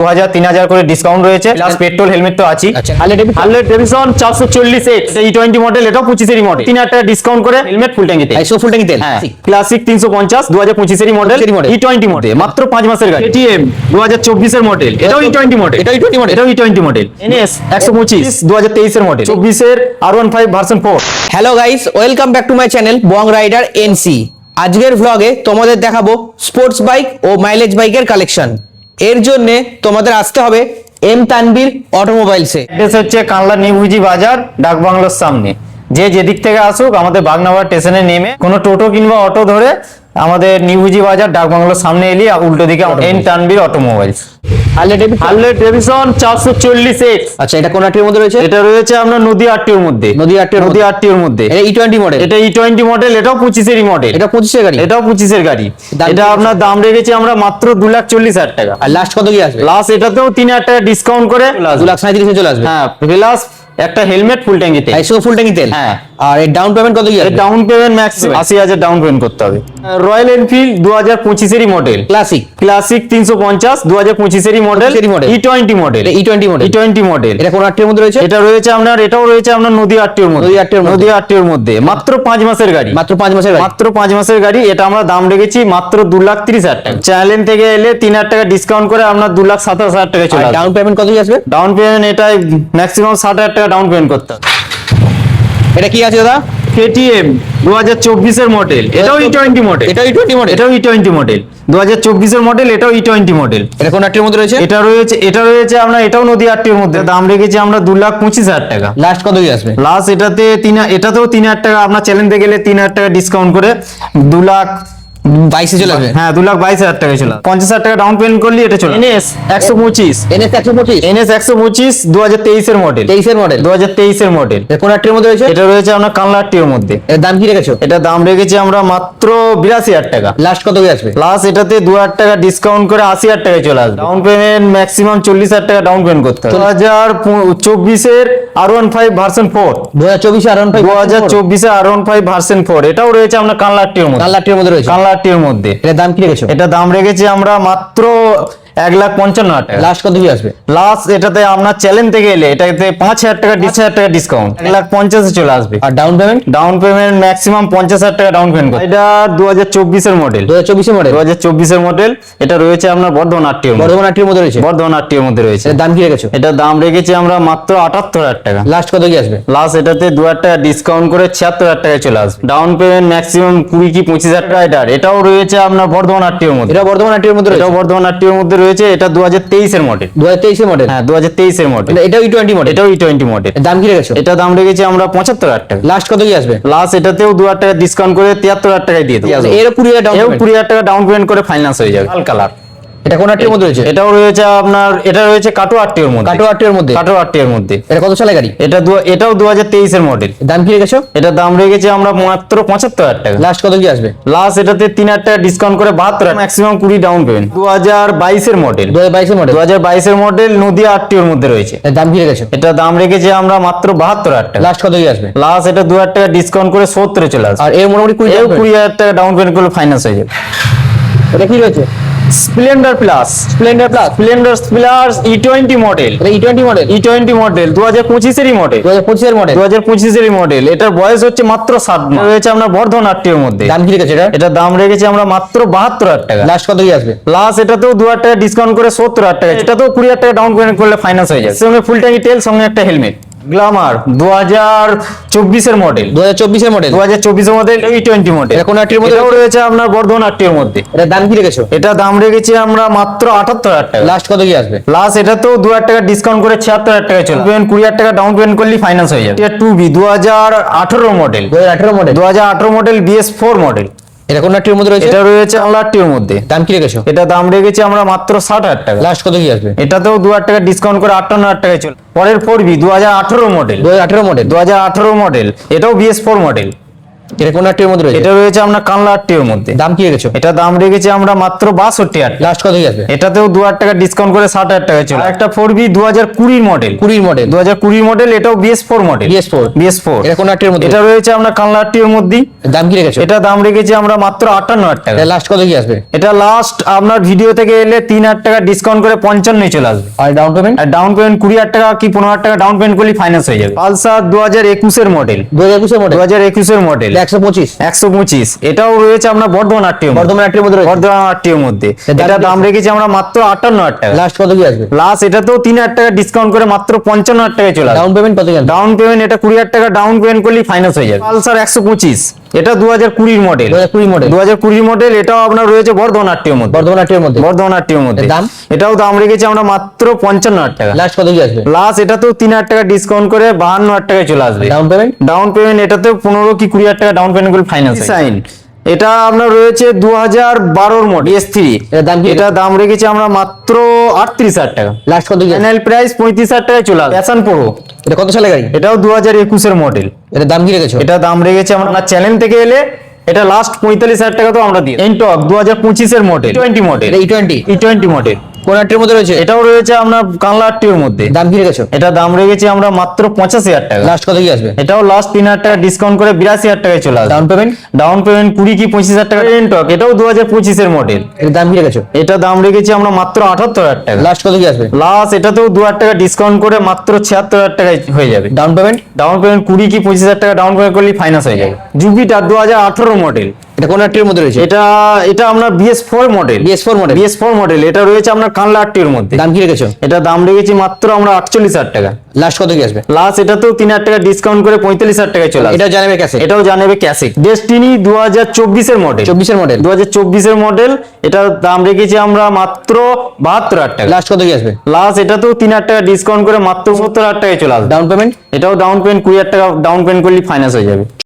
2000 করে ডিসকাউন্ট রয়েছে, plus petrol helmet তো আছে। Harley Davidson 440X E20 model, এটাও 25 এর মডেল, 3000 টাকা ডিসকাউন্ট করে হেলমেট ফুল ট্যাঙ্কি তেল। ফুল ট্যাঙ্কি তেল। ক্লাসিক 350 2025 এর মডেল, E20 মডেল, মাত্র 5 মাসের গাড়ি। KTM 2024 এর মডেল, এটাও E20 মডেল, এটাও E20 মডেল। NS 125 2023 এর মডেল, 24 এর R15 version 4। Hello guys, welcome back to my channel Bong Rider NC. আজকের ভ্লগে তোমাদের দেখাবো স্পোর্টস বাইক ও মাইলেজ বাইকের কালেকশন। এর জন্য তোমাদের আসতে হবে এম তানভীর অটোমোবাইলসে। অ্যাড্রেস হচ্ছে কানলা নিউজি বাজার, ডাক বাংলোর সামনে। যে যেদিক থেকে আসুক আমাদের বাগনাবাড় স্টেশনে নেমে কোনো টোটো কিংবা অটো ধরে আমাদের নিউজি বাজার ডাক বাংলোর সামনে এলি উল্টো দিকে M Tanvir automobiles. Harley Davidson 440X। আচ্ছা, এটা কোন আরটির মধ্যে রয়েছে? এটা রয়েছে আপনার নদী আরটিওর মধ্যে। নদী আরটিওর মধ্যে এটা E20 মডেল। এটা E20 মডেল, এটাও 25 এরই মডেল। এটা 25 এর গাড়ি। এটাও 25 এর গাড়ি। এটা আপনার দাম রেখেছি আমরা মাত্র 2,40,000 টাকা। আর লাস্ট কত কি আসবে? লাস্ট এটাতেও 3000 টাকা ডিসকাউন্ট করে 2,37,000 চলে আসবে। হ্যাঁ, প্লাস একটা হেলমেট ফুল ট্যাঙ্কি তেল। ফুল ট্যাঙ্কি তেল। হ্যাঁ। আর এর ডাউন পেমেন্ট কত কি আসবে? Down payment maximum 80,000 down payment করতে হবে। রয়্যাল এনফিল্ড 2025 এরই মডেল, ক্লাসিক 350 2025 এরই model, E20 model. E20 model. E20 model. এটা কোন আরটির মধ্যে রয়েছে? এটাও রয়েছে আপনার নদী আরটিওর মধ্যে। নদী আরটিওর মধ্যে মাত্র 5 মাসের গাড়ি। মাত্র 5 মাসের গাড়ি। মাত্র 5 মাসের গাড়ি। এটা আমরা দাম রেখেছি মাত্র 2,30,000 টাকা। চ্যানেল থেকে এলে 3000 টাকা ডিসকাউন্ট করে আপনার 2,27,000 টাকা চলে আসবে। ডাউন পেমেন্ট কত কি আসবে? ডাউন পেমেন্ট এটাই ম্যাক্সিমাম 60,000 টাকা ডাউন পেমেন্ট করতে হবে। এটা কি আছে দাদা? KTM 2024 এর মডেল, এটাও E20 মডেল। এটা E20 মডেল। এটাও E20 মডেল, 2024 এর মডেল, এটাও E20 মডেল। এটা কোন আরটির মধ্যে রয়েছে? এটা রয়েছে আপনার, এটাও নদী আরটির মধ্যে। দাম রেখেছি আমরা 2,25,000 টাকা। লাস্ট কত কি আসবে? লাস্ট এটাতেও 3000 টাকা আপনার চ্যালেঞ্জ থেকে গেলে 3000 টাকা ডিসকাউন্ট করে 22 চলে আসবে। হ্যাঁ, 2,22,000 টাকা চলে। 50,000 টাকা ডাউন পেমেন্ট করলে এটা চলে। NS 125 2023 এর মডেল। 23 এর মডেল। 2023 এর মডেল। এটা কোন আরটির মধ্যে রয়েছে? এটা রয়েছে আপনার কানলা আরটিওর মধ্যে। এর দাম কি রেখেছো? এটা দাম রেখেছি আমরা মাত্র 82,000 টাকা। লাস্ট কত কি আসবে? লাস্ট এটাতে 2,000 টাকা ডিসকাউন্ট করে 80,000 টাকায় চলে আসবে। ডাউন পেমেন্ট ম্যাক্সিমাম 40,000 টাকা ডাউন পেমেন্ট করতে হবে। 2024 এর R15 ভার্সন 4। 2024 এর R15 2024 এর R15 ভার্সন 4। এটাও রয়েছে আপনার কানলা আরটিওর মধ্যে। কাল আরটির মধ্যে রয়েছে। কানলা আরটিওর মধ্যে। এর দাম কি রেখেছো? এটা দাম রেখেছি আমরা মাত্র 1,55,000 টাকা। লাস্ট কত কি আসবে? লাস্ট এটাতে আপনার চ্যালেঞ্জ থেকে এলে এটাতে 5,000 টাকা ডিসকাউন্ট 1,50,000 এ চলে আসবে। আর down payment? Down payment maximum 50,000 টাকা ডাউন পেমেন্ট করতে। এটা 2024 এর মডেল। 2024 এর মডেল। 2024 এর মডেল। এটা রয়েছে আপনার বর্ধমান আরটিওর মধ্যে। বর্ধমান আরটির মধ্যে রয়েছে। বর্ধমান আরটিওর মধ্যে রয়েছে। এর দাম কি রেখেছো? এটা দাম রেখেছি আমরা মাত্র 78,000 টাকা। লাস্ট কত কি আসবে? লাস্ট এটাতে 2,000 টাকা ডিসকাউন্ট করে 76,000 টাকায় চলে আসবে। ডাউন পেমেন্ট ম্যাক্সিমাম 20 কি 25,000 টাকা। এটাও রয়েছে আপনার বর্ধমান আরটিওর মধ্যে। এটা বর্ধমান আরটির মধ্যে রয়েছে। এটাও বর্ধমান আরটিওর মধ্যে রয়েছে। এটা 2023 এর মডেল। 2023 এর মডেল। হ্যাঁ, 2023 এর মডেল। এটাও E20 মডেল। এটাও E20 মডেল। এর দাম কি রেখেছো? এটা দাম রেখেছি আমরা 75,000 টাকা। লাস্ট কত কি আসবে? লাস্ট এটাতেও 2,000 টাকা ডিসকাউন্ট করে 73,000 টাকায় দিয়ে দেবো। এর 20,000 ডাউন পেমেন্ট। 20,000 টাকা ডাউন পেমেন্ট করে ফাইন্যান্স হয়ে যাবে। লাল কালার। এটা কোন আরটির মধ্যে রয়েছে? এটাও রয়েছে আপনার, এটা রয়েছে কাটোয়া আরটিওর মধ্যে। কাটো আরটির মধ্যে। কাটোয়া আরটিওর মধ্যে। এটা কত সালের গাড়ি? এটাও 2023 এর মডেল। দাম কি রেখেছো? এটা দাম রেখেছি আমরা মাত্র 75,000 টাকা। লাস্ট কত কি আসবে? লাস্ট এটাতে 3,000 টাকা ডিসকাউন্ট করে 72,000, ম্যাক্সিমাম 20 ডাউন পেমেন্ট। 2022 এর মডেল। 2022 এর মডেল। 2022 এর মডেল, নদিয়া আরটিওর মধ্যে রয়েছে। এর দাম কি রেখেছো? এটা দাম রেখেছি আমরা মাত্র 72,000 টাকা। লাস্ট কত কি আসবে? লাস্ট এটা 2,000 টাকা ডিসকাউন্ট করে 70 এ চলে আসবে। আর এর মোটামুটি 20,000 টাকা ডাউন পেমেন্ট করলে ফাইন্যান্স হয়ে যাবে। এটা কি রয়েছে? Splendor plus E20 model. এটা E20 মডেল। E20 মডেল 2025 এরই মডেল। 2025 এর মডেল। 2025 এরই মডেল। এটার বয়স হচ্ছে মাত্র 7 মাস। রয়েছে আমরা বর্ধমান আরটিওর মধ্যে। দাম কি রেখেছো এটা? এটা দাম রেখেছি আমরা মাত্র 72,000 টাকা। লাস্ট কত কি আসবে? লাস্ট এটাতেও 2,000 টাকা ডিসকাউন্ট করে 70,000 টাকা। এটাতেও 20,000 টাকা ডাউন পেমেন্ট করলে ফাইন্যান্স হয়ে যাবে। সঙ্গে ফুল ট্যাঙ্কি তেল, সঙ্গে একটা হেলমেট। গ্ল্যামার 2024 এর মডেল। 2024 এর মডেল। 2024 এর মডেল, E20 মডেল। এটা কোন আরটির মধ্যে? এটাও রয়েছে আপনার বর্ধমান আরটিওর মধ্যে। এটা দাম কি রেখেছো? এটা দাম রেখেছি আমরা মাত্র 78,000 টাকা। লাস্ট কত কি আসবে? লাস্ট এটাতেও 2,000 টাকা ডিসকাউন্ট করে 76,000 টাকা চলে। 20,000 টাকা ডাউন পেমেন্ট করলে ফাইন্যান্স হয়ে যাবে। এটা 2B 2018 model. 2018 model. 2018 model BS4 model. এটা কোন আরটির মধ্যে রয়েছে? এটা রয়েছে কানলা আরটিওর মধ্যে। দাম কি রেখেছো? এটা দাম রেখেছি আমরা মাত্র 60,000 টাকা। লাস্ট কত কি আসবে? এটাতেও 2,000 টাকা ডিসকাউন্ট করে 58,000 টাকায় চলে। পরের 4B 2018 মডেল। 2018 মডেল। 2018 মডেল, এটাও BS4 মডেল। এটা কোন আটটির মধ্যে রয়েছে? এটা রয়েছে আপনার কানলা আটটির মধ্যে। দাম কি রেখেছো? এটা দাম রেখেছি আমরা মাত্র 62,000 টাকা। লাস্ট কত কি আসবে? এটাতেও 2,000 টাকা ডিসকাউন্ট করে 60,000 টাকা চলে। একটা 4B 2020 মডেল, 20 মডেল, 2020 মডেল, এটাও BS4 মডেল। BS4 BS4 এটা কোন আটটির মধ্যে? এটা রয়েছে আপনার কানলা আটটির মধ্যে। দাম কি রেখেছো? এটা দাম রেখেছি আমরা মাত্র 58,000 টাকা। এটা লাস্ট কত কি আসবে? এটা লাস্ট আপনার ভিডিও থেকে এলে 3,000 টাকা ডিসকাউন্ট করে 55 চলে আসবে। আর ডাউন পেমেন্ট? আর ডাউন পেমেন্ট 20,000 টাকা কি 15,000 টাকা ডাউন পেমেন্ট করলে ফাইন্যান্স হয়ে যাবে। পালসার 2021 এর মডেল, 2021 এর মডেল, 2021 এর মডেল, 125 125। এটাও রয়েছে আপনার বর্ধমান আটটির মধ্যে। বর্ধমান আটটির মধ্যে রয়েছে। বর্ধমান আটটির মধ্যে। এর দাম এটা কি দাম আছে? রেখেছি আমরা মাত্র 58,000 টাকা। লাস্ট কত কি আসবে? লাস্ট এটাতেও 3,000 টাকা ডিসকাউন্ট করে মাত্র 55,000 টাকায় চলে আসবে। ডাউন পেমেন্ট কত কি আসবে? ডাউন পেমেন্ট এটা 20,000 টাকা ডাউন পেমেন্ট করলে ফাইন্যান্স হয়ে যাবে। পালসার 125, এটা 2020 মডেল, 2020 মডেল, 2020 মডেল। এটাও আপনার রয়েছে বর্ধমান আটটির মধ্যে। বর্ধমান আটটির মধ্যে। বর্ধমান আটটির মধ্যে। এর দাম? এটাও দাম রেখেছি আমরা মাত্র 55,000 টাকা। লাস্ট কত কি আসবে? লাস্ট এটাতেও 3,000 টাকা ডিসকাউন্ট করে 52,000 টাকায় চলে আসবে। Down payment? ডাউন পেমেন্ট এটাতেও 15 কি 20,000 টাকা ডাউন পেমেন্ট করলে ফাইন্যান্স সাইন। এটা আপনার রয়েছে 2012 মডেল BS3। এটার দাম কি? এটা দাম রেখেছি আমরা মাত্র 38,000 টাকা। লাস্ট কত কি আসবে? ফাইনাল প্রাইস 35,000 টাকায় চলে আসবে। প্যাশন প্রো, এটা কত সালে গাড়ি? এটাও 2021 এর মডেল। এটা দাম কি রেখেছো? এটা দাম রেখেছি আমরা চ্যানেল থেকে এলে এটা লাস্ট 45,000 টাকা তো আমরা দিই। এনটক 2025 এর মডেল, E20 মডেল, এটা E20 E20 মডেল। কোন আটটির মধ্যে রয়েছে? এটাও রয়েছে আপনার কানলা আটটির মধ্যে। দাম কি রেখেছো? এটা দাম রেখেছি আমরা মাত্র 85,000 টাকা। লাস্ট কত কি আসবে? এটাও লাস্ট 3,000 টাকা ডিসকাউন্ট করে 82,000 টাকায় চলে আসবে। Down payment? ডাউন পেমেন্ট 20 কি 25,000 টাকা। এনটক এটাও 2025 এর মডেল। এর দাম কি রেখেছো? এটা দাম রেখেছি আমরা মাত্র 78,000 টাকা। লাস্ট কত কি আসবে? লাস্ট এটাতেও 2,000 টাকা ডিসকাউন্ট করে মাত্র 76,000 টাকায় হয়ে যাবে। Down payment? ডাউন পেমেন্ট 20 কি 25,000 টাকা ডাউন পেমেন্ট করলে ফাইন্যান্স হয়ে যাবে। Jupiter 2018 model. এটা কোন আটটির মধ্যে রয়েছে? এটা এটা আপনার BS4 model, BS4 model, BS4 model. এটা রয়েছে আপনার কানলা আটটির মধ্যে। দাম কি রেখেছো? এটা দাম রেখেছি মাত্র আমরা 48,000 টাকা। লাস্ট কত কি আসবে? লাস্ট এটাতেও 3,000 টাকা ডিসকাউন্ট করে 45,000 টাকায় চলে আসবে। এটা জানাবে কাছে? এটাও জানাবে ক্যাসে। ডেস্টিনি 2024 এর মডেল, 24 এর মডেল, 2024 এর মডেল। এটার দাম রেখেছি আমরা মাত্র 72,000 টাকা। লাস্ট কত কি আসবে? লাস্ট এটাতেও 3,000 টাকা ডিসকাউন্ট করে মাত্র 70,000 টাকায় চলে আসবে। Down payment? এটাও ডাউন পেমেন্ট 20,000 টাকা ডাউন পেমেন্ট করলে ফাইন্যান্স হয়ে যাবে।